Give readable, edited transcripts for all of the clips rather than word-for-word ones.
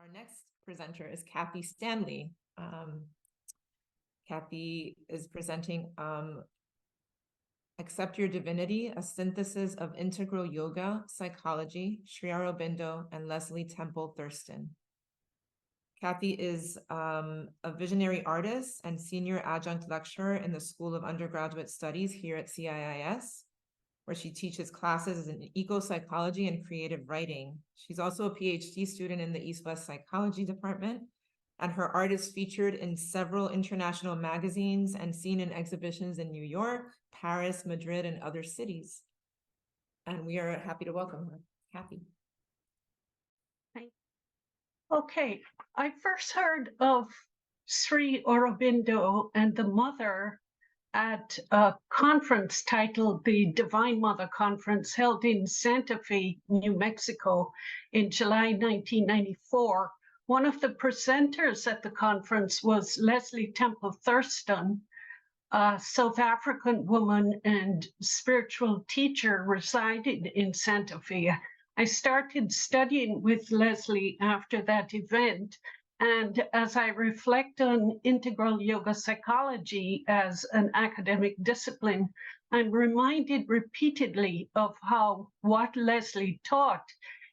Our next presenter is Kathy Stanley. Kathy is presenting Accept Your Divinity, a synthesis of integral yoga, psychology, Sri Aurobindo, and Leslie Temple-Thurston. Kathy is a visionary artist and senior adjunct lecturer in the School of Undergraduate Studies here at CIIS, where she teaches classes in eco-psychology and creative writing. She's also a PhD student in the East-West Psychology Department, and her art is featured in several international magazines and seen in exhibitions in New York, Paris, Madrid, and other cities. And we are happy to welcome her. Kathy. Okay, I first heard of Sri Aurobindo and the Mother at a conference titled the Divine Mother Conference held in Santa Fe, New Mexico in July 1994. One of the presenters at the conference was Leslie Temple-Thurston, a South African woman and spiritual teacher residing in Santa Fe. I started studying with Leslie after that event, and as I reflect on integral yoga psychology as an academic discipline, I'm reminded repeatedly of how what Leslie taught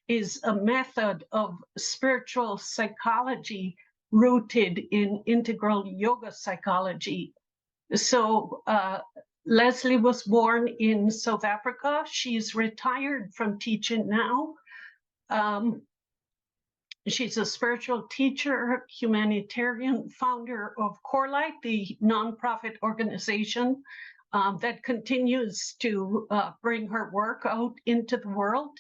is a method of spiritual psychology rooted in integral yoga psychology. So Leslie was born in South Africa. She's retired from teaching now. She's a spiritual teacher, humanitarian, founder of Corelight, the nonprofit organization that continues to bring her work out into the world.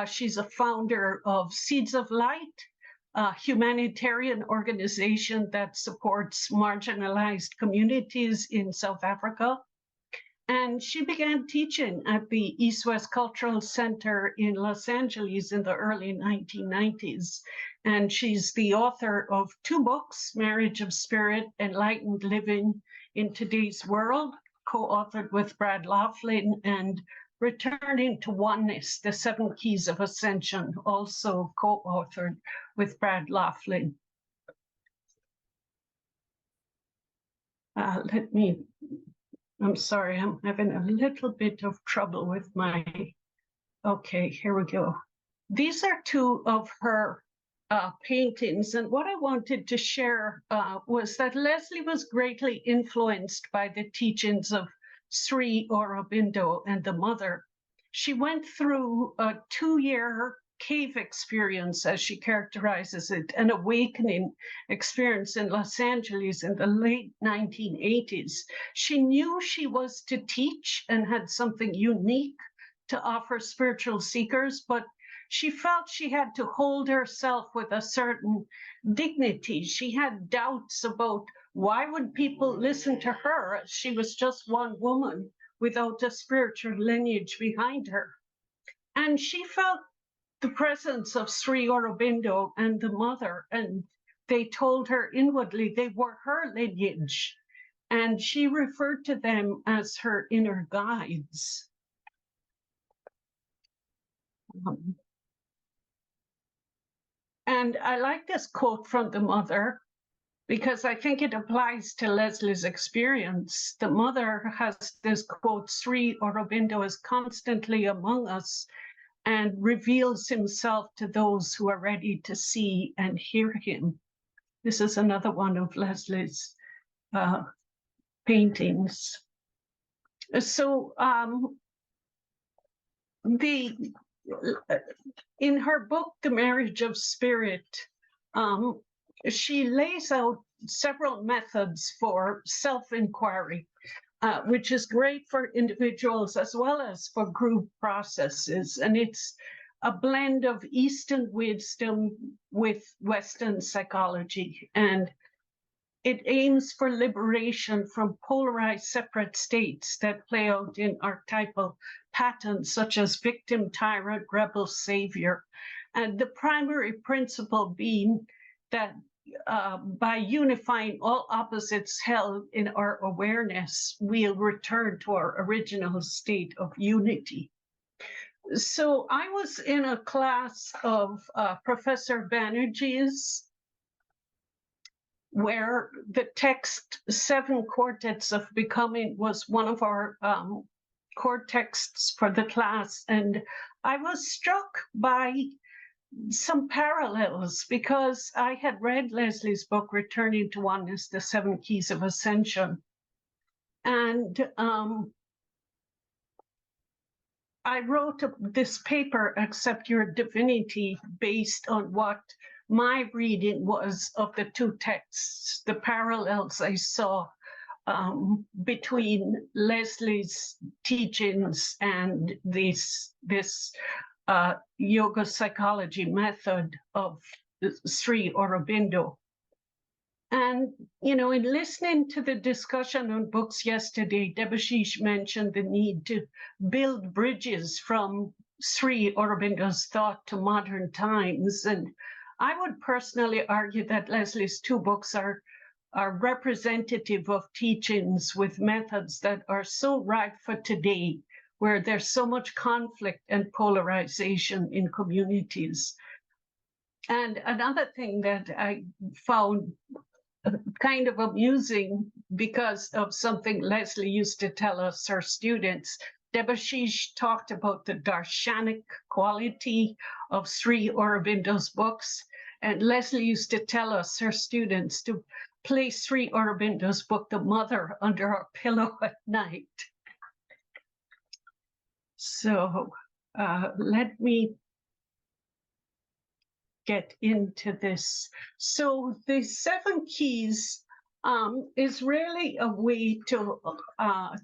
She's a founder of Seeds of Light, a humanitarian organization that supports marginalized communities in South Africa. And she began teaching at the East-West Cultural Center in Los Angeles in the early 1990s. And she's the author of 2 books, Marriage of Spirit, Enlightened Living in Today's World, co-authored with Brad Laughlin, and Returning to Oneness, the 7 Keys of Ascension, also co-authored with Brad Laughlin. I'm sorry, I'm having a little bit of trouble with my, okay, here we go. These are 2 of her paintings, and what I wanted to share was that Leslie was greatly influenced by the teachings of Sri Aurobindo and the Mother. She went through a 2-year cave experience, as she characterizes it, an awakening experience in Los Angeles in the late 1980s. She knew she was to teach and had something unique to offer spiritual seekers, but she felt she had to hold herself with a certain dignity. She had doubts about why would people listen to her? She was just one woman without a spiritual lineage behind her. And she felt the presence of Sri Aurobindo and the Mother, and they told her inwardly they were her lineage, and she referred to them as her inner guides. And I like this quote from the Mother because I think it applies to Leslie's experience. The Mother has this quote, Sri Aurobindo is constantly among us and reveals himself to those who are ready to see and hear him. This is another one of Leslie's paintings. So in her book, The Marriage of Spirit, she lays out several methods for self-inquiry, which is great for individuals as well as for group processes. And it's a blend of Eastern wisdom with Western psychology. And it aims for liberation from polarized separate states that play out in archetypal patterns such as victim, tyrant, rebel, savior. And the primary principle being that by unifying all opposites held in our awareness, we'll return to our original state of unity. So I was in a class of Professor Banerji's, where the text Seven Quartets of Becoming was one of our core texts for the class. And I was struck by some parallels because I had read Leslie's book, Returning to Oneness, The Seven Keys of Ascension. And I wrote this paper, Accept Your Divinity, based on what my reading was of the two texts, the parallels I saw between Leslie's teachings and this yoga psychology method of Sri Aurobindo. And, you know, in listening to the discussion on books yesterday, Debashish mentioned the need to build bridges from Sri Aurobindo's thought to modern times. And I would personally argue that Leslie's two books are representative of teachings with methods that are so ripe for today, where there's so much conflict and polarization in communities. And another thing that I found kind of amusing, because of something Leslie used to tell us, her students, Debashish talked about the darshanic quality of Sri Aurobindo's books. And Leslie used to tell us, her students, to place Sri Aurobindo's book, The Mother, under our pillow at night. So let me get into this. So the seven keys is really a way to,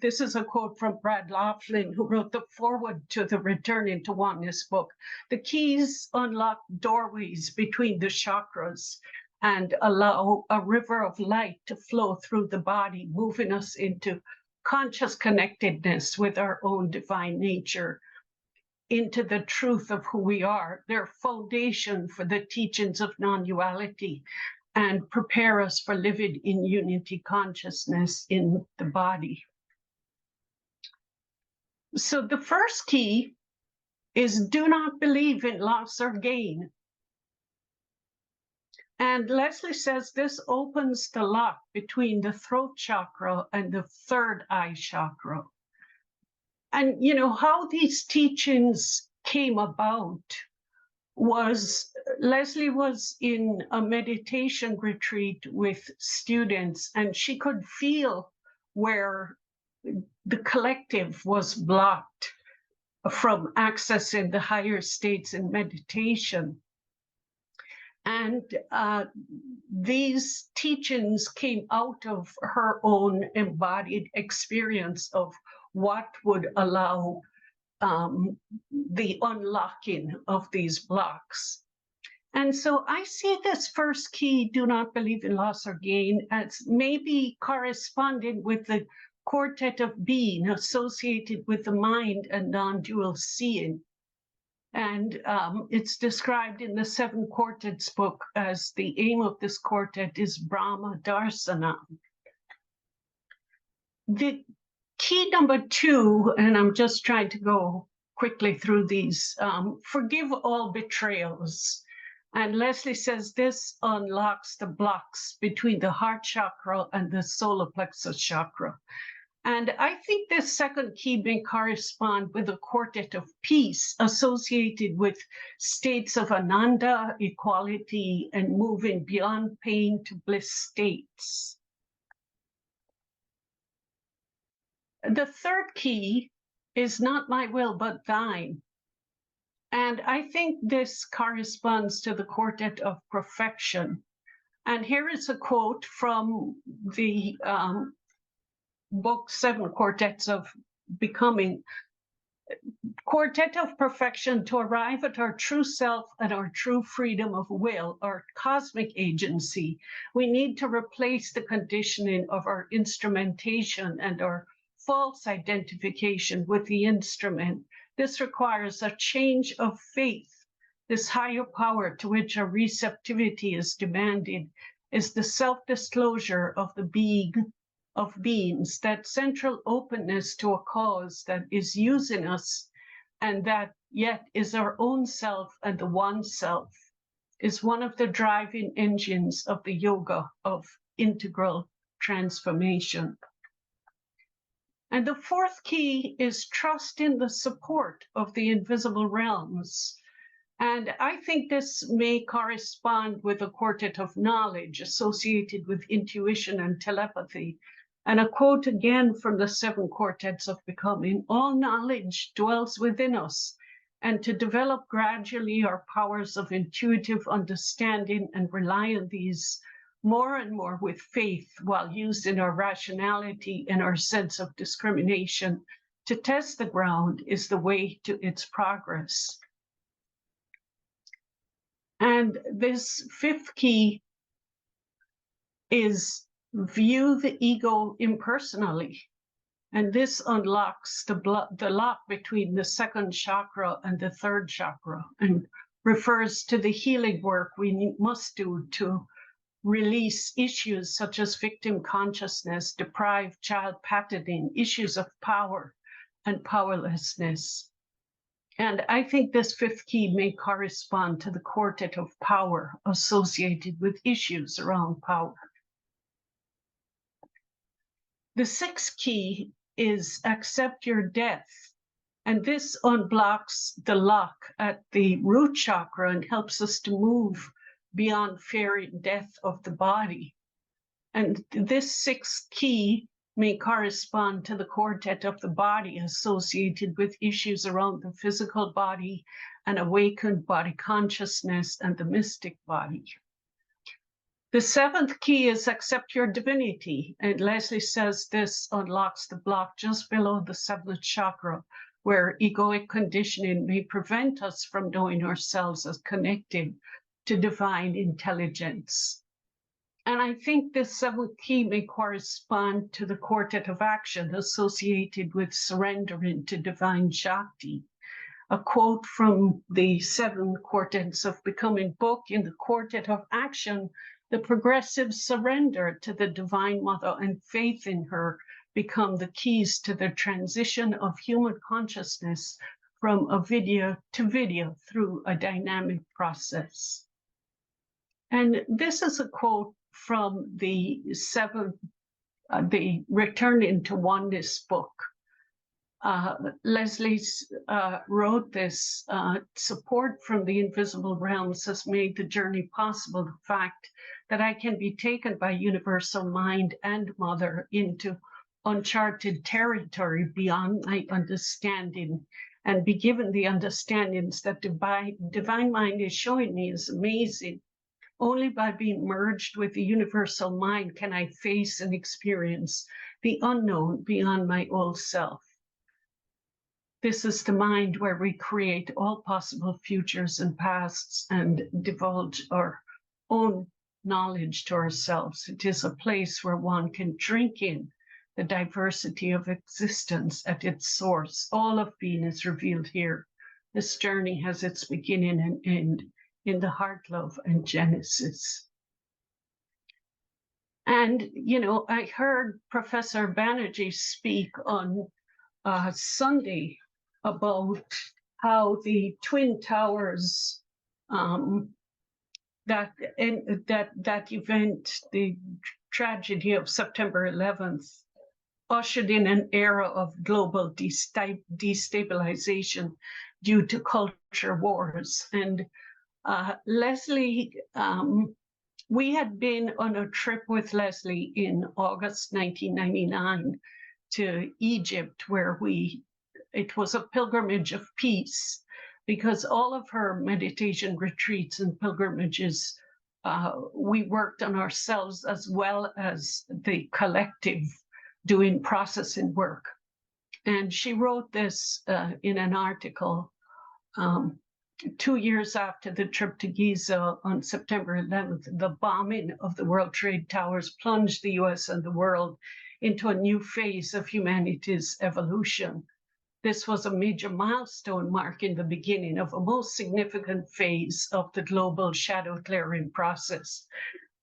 this is a quote from Brad Laughlin, who wrote the foreword to the Returning to Oneness book. The keys unlock doorways between the chakras and allow a river of light to flow through the body, moving us into conscious connectedness with our own divine nature, into the truth of who we are. They're foundation for the teachings of non-duality and prepare us for living in unity consciousness in the body. So the first key is do not believe in loss or gain. And Leslie says this opens the lock between the throat chakra and the third eye chakra. And you know how these teachings came about was Leslie was in a meditation retreat with students, and she could feel where the collective was blocked from accessing the higher states in meditation. And these teachings came out of her own embodied experience of what would allow the unlocking of these blocks. And so I see this first key, do not believe in loss or gain, as maybe corresponding with the quartet of being associated with the mind and non-dual seeing. And it's described in the Seven Quartets book as the aim of this quartet is Brahma Darsana. The key number 2, and I'm just trying to go quickly through these, forgive all betrayals. And Leslie says this unlocks the blocks between the heart chakra and the solar plexus chakra. And I think this second key may correspond with a quartet of peace associated with states of ananda, equality, and moving beyond pain to bliss states. The third key is not my will, but thine. And I think this corresponds to the quartet of perfection. And here is a quote from the book, Seven Quartets of Becoming. Quartet of perfection, to arrive at our true self and our true freedom of will, our cosmic agency, we need to replace the conditioning of our instrumentation and our false identification with the instrument. This requires a change of faith. This higher power to which our receptivity is demanded is the self-disclosure of the being of beings, that central openness to a cause that is using us and that yet is our own self and the one self, is one of the driving engines of the yoga of integral transformation. And the fourth key is trust in the support of the invisible realms. And I think this may correspond with a quartet of knowledge associated with intuition and telepathy. And a quote again from the seven quartets of becoming: all knowledge dwells within us, and to develop gradually our powers of intuitive understanding and rely on these more and more with faith, while using our rationality and our sense of discrimination to test the ground, is the way to its progress. And this fifth key is view the ego impersonally. And this unlocks the lock between the second chakra and the third chakra, and refers to the healing work we must do to release issues such as victim consciousness, deprived child patterning, issues of power and powerlessness. And I think this fifth key may correspond to the quartet of power associated with issues around power. The sixth key is accept your death. And this unblocks the lock at the root chakra and helps us to move beyond fearing death of the body. And this sixth key may correspond to the quartet of the body associated with issues around the physical body and awakened body consciousness and the mystic body. The seventh key is accept your divinity. And Leslie says this unlocks the block just below the seventh chakra, where egoic conditioning may prevent us from knowing ourselves as connected to divine intelligence. And I think this seventh key may correspond to the quartet of action associated with surrendering to divine Shakti. A quote from the Seven Quartets of Becoming book: in the quartet of action, the progressive surrender to the Divine Mother and faith in her become the keys to the transition of human consciousness from avidya to vidya through a dynamic process. And this is a quote from the Returning to Oneness book. Leslie wrote this: support from the invisible realms has made the journey possible. The fact that I can be taken by universal mind and mother into uncharted territory beyond my understanding, and be given the understandings that divine mind is showing me, is amazing. Only by being merged with the universal mind can I face and experience the unknown beyond my old self. This is the mind where we create all possible futures and pasts and divulge our own knowledge to ourselves. It is a place where one can drink in the diversity of existence at its source. All of being is revealed here. This journey has its beginning and end in the heart love and Genesis. And, you know, I heard Professor Banerji speak on Sunday about how the Twin Towers, that event, the tragedy of September 11th, ushered in an era of global destabilization due to culture wars. And Leslie, we had been on a trip with Leslie in August 1999 to Egypt, where it was a pilgrimage of peace, because all of her meditation retreats and pilgrimages, we worked on ourselves as well as the collective doing processing work. And she wrote this in an article 2 years after the trip to Giza on September 11th. The bombing of the World Trade Towers plunged the US and the world into a new phase of humanity's evolution. This was a major milestone marking the beginning of a most significant phase of the global shadow clearing process.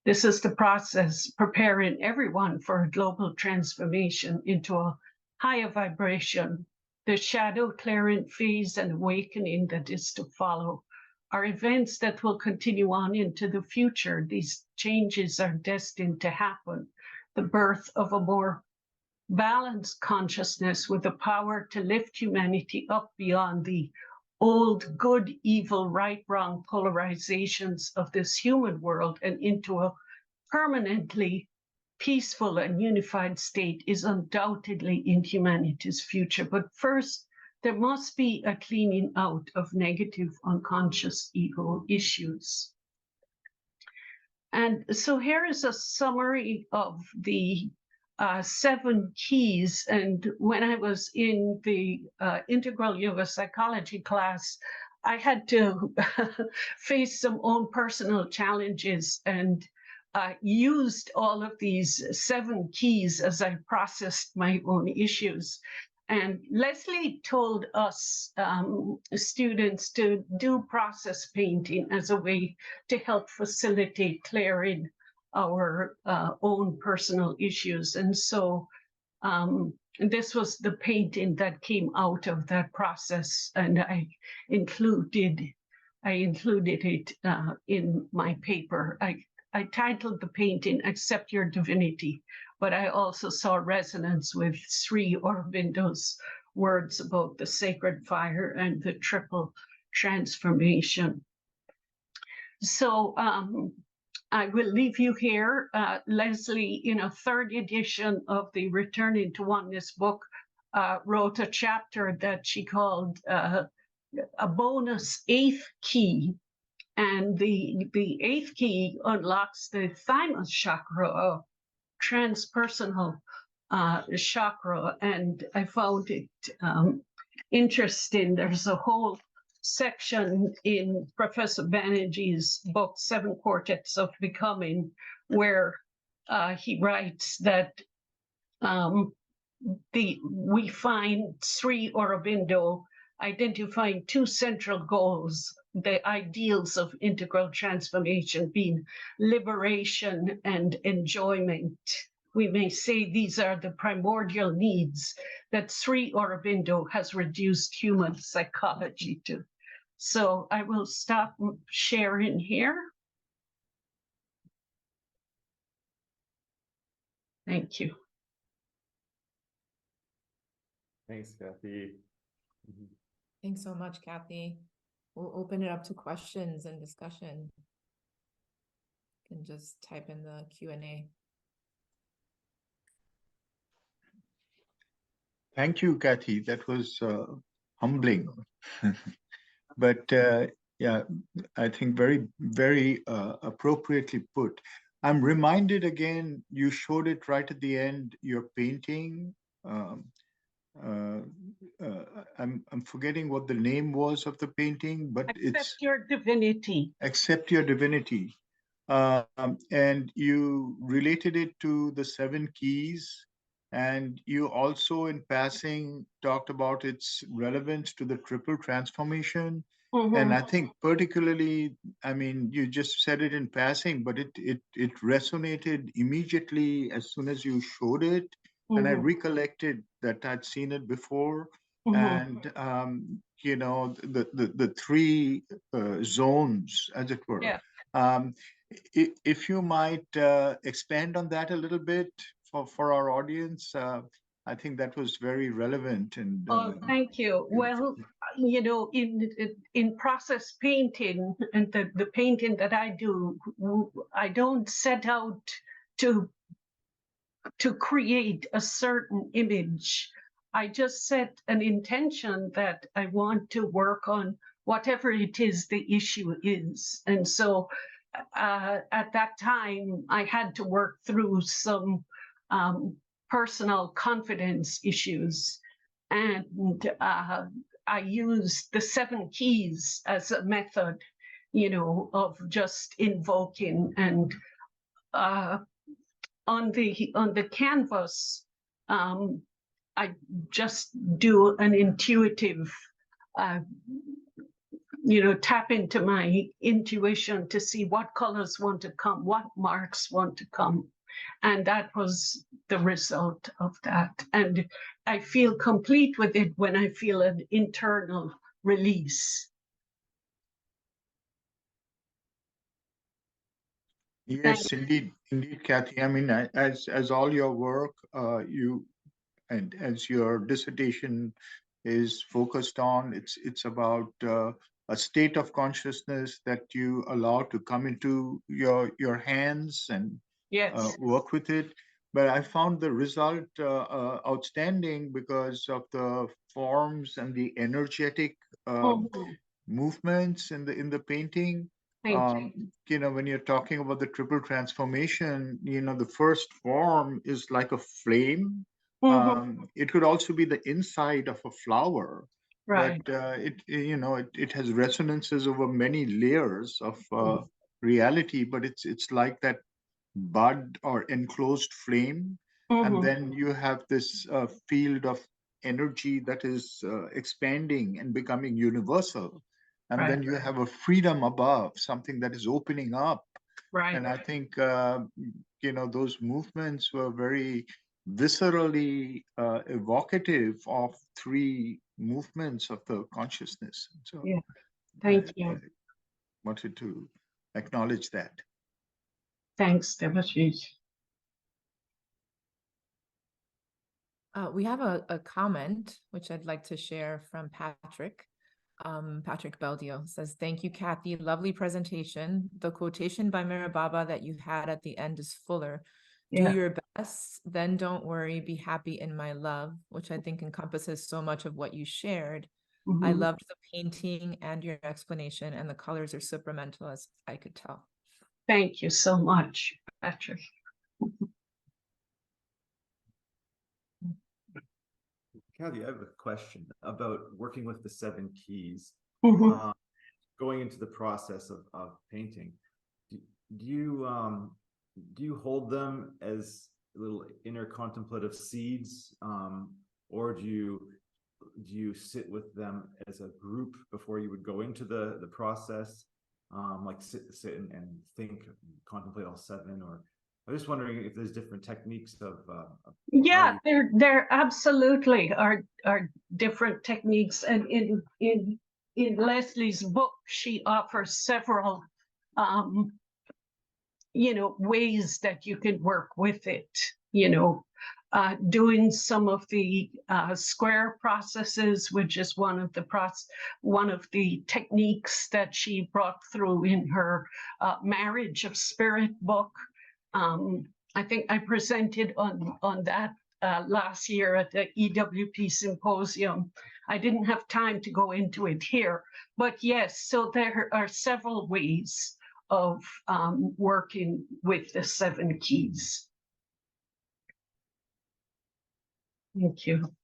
This is the process preparing everyone for a global transformation into a higher vibration the shadow clearing phase and awakening that is to follow are events that will continue on into the future. These changes are destined to happen. The birth of a more balanced consciousness with the power to lift humanity up beyond the old good, evil, right, wrong polarizations of this human world and into a permanently peaceful and unified state is undoubtedly in humanity's future. But first, there must be a cleaning out of negative unconscious ego issues. And so here is a summary of the 7 keys. And when I was in the integral yoga psychology class, I had to face some own personal challenges and used all of these 7 keys as I processed my own issues. And Leslie told us students to do process painting as a way to help facilitate clearing our own personal issues. And so this was the painting that came out of that process, and I included it in my paper. I titled the painting "Accept Your Divinity," but I also saw resonance with Sri Aurobindo's words about the sacred fire and the triple transformation. So I will leave you here. Leslie, in a 3rd edition of the Returning to Oneness book, wrote a chapter that she called a bonus 8th key. And the 8th key unlocks the thymus chakra, a transpersonal chakra. And I found it interesting. There's a whole section in Professor Banerji's book, 7 Quartets of Becoming, where he writes that we find Sri Aurobindo identifying 2 central goals, the ideals of integral transformation being liberation and enjoyment. We may say these are the primordial needs that Sri Aurobindo has reduced human psychology to. So I will stop sharing here. Thank you. Thanks, Kathy. Thanks so much, Kathy. We'll open it up to questions and discussion. You can just type in the Q&A. Thank you, Kathy. That was humbling. But yeah, I think very, very appropriately put. I'm reminded again, you showed it right at the end, your painting. I'm forgetting what the name was of the painting, but Accept Your Divinity. Accept Your Divinity. And you related it to the 7 keys. And you also, in passing, talked about its relevance to the triple transformation. And I think particularly, I mean, you just said it in passing, but it resonated immediately as soon as you showed it. And I recollected that I'd seen it before. And, you know, the 3 zones, as it were. Yeah. If you might expand on that a little bit for our audience, I think that was very relevant. And thank you. Well, you know, in process painting and the painting that I do, I don't set out to create a certain image. I just set an intention that I want to work on whatever it is the issue is. And so at that time, I had to work through some personal confidence issues. And I used the 7 keys as a method, you know, of just invoking. And on the canvas, I just do an intuitive, you know, tap into my intuition to see what colors want to come, what marks want to come. And that was the result of that. And I feel complete with it when I feel an internal release. Yes, indeed, indeed, Kathy. I mean, as all your work, and as your dissertation is focused on, it's about a state of consciousness that you allow to come into your hands and Yes. work with it. But I found the result outstanding because of the forms and the energetic Mhm. movements in the painting. Thank you. When you're talking about the triple transformation, the first form is like a flame. Mhm. It could also be the inside of a flower, but Right. it has resonances over many layers of reality. But it's like that bud or enclosed flame, and Mhm. then you have this field of energy that is expanding and becoming universal, and Right. then you have a freedom above, something that is opening up. Right. And I think those movements were very viscerally evocative of three movements of the consciousness. So Yeah. I, Thank I you. wanted to acknowledge that. Thanks, Devashi. We have a comment, which I'd like to share from Patrick. Patrick Beldio says, "Thank you, Kathy. Lovely presentation. The quotation by Mira Baba that you had at the end is fuller. Do Yeah. your best, then don't worry, be happy in my love," which I think encompasses so much of what you shared. I Mhm. loved the painting and your explanation, and the colors are supramental, as I could tell. Thank you so much, Patrick. Kathy, I have a question about working with the seven keys, Mhm. going into the process of painting. Do you hold them as little inner contemplative seeds, or do you sit with them as a group before you would go into the process, like sit and think, contemplate all seven? Or I'm just wondering if there's different techniques of how Yeah, you. there absolutely are different techniques, and in Leslie's book, she offers several ways that you can work with it. Doing some of the square processes, which is one of the techniques that she brought through in her Marriage of Spirit book. I think I presented on that last year at the EWP symposium. I didn't have time to go into it here, but yes, so there are several ways of working with the seven keys. Thank you.